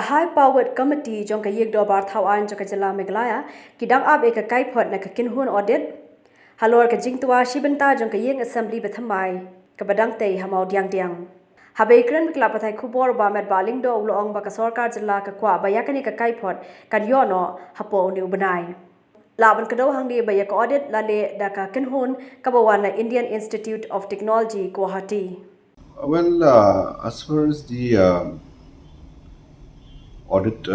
Kaiphod Committee Jingkhyllem dobar thawan Jingkhyllem Meglaya kidang abe ka Kaiphod na kakinhun audit Halor ka Jingkhyllem Shibynta Jingkhyllem Assembly Bathymmai ka badang tei hamau diang Habekran mikla pathai khubor ba met baling do ulong ba ka sarkar jilla ka kwa bayakani ka Kaiphod kan yono Hapoh ni Bnai Laban kadaw hangdi baya ka audit lale da ka kinhun kabawan Indian Institute of Technology Guwahati. Well, as far as the audit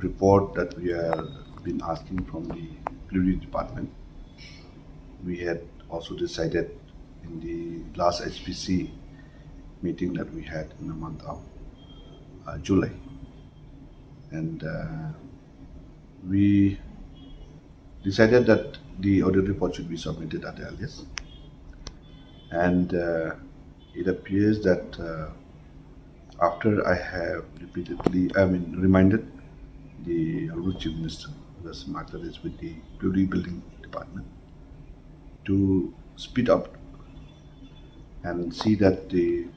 report that we have been asking from the Purity Department, we had also decided in the last HPC meeting that we had in the month of July. And we decided that the audit report should be submitted at the earliest. And it appears that after I have reminded the Honorable Chief Minister, because matter is with the Purity Building Department, to speed up and see that the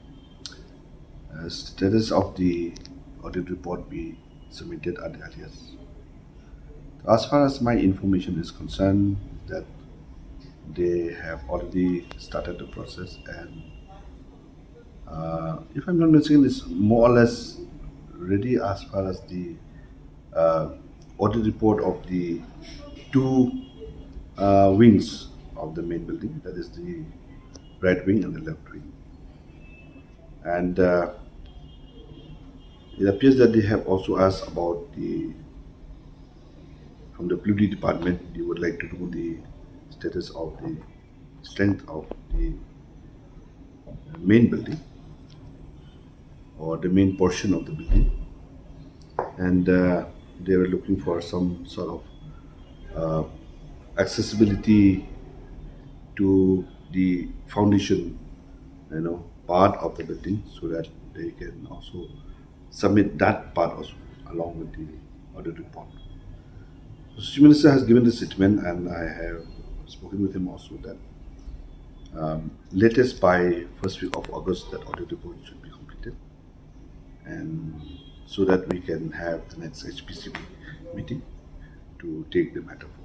status of the audit report be submitted at the earliest. As far as my information is concerned, that they have already started the process, and if I'm not mistaken, it's more or less ready as far as the audit report of the two wings of the main building, that is the right wing and the left wing. And it appears that they have also asked about from the Purity Department, they would like to know the status of the strength of the main building or the main portion of the building, and they were looking for some sort of accessibility to the foundation, part of the building, so that they can also submit that part also along with the audit report. The Chief Minister has given the statement, and I have spoken with him also that latest by first week of August that audit report should be completed, and so that we can have the next HPC meeting to take the matter forward.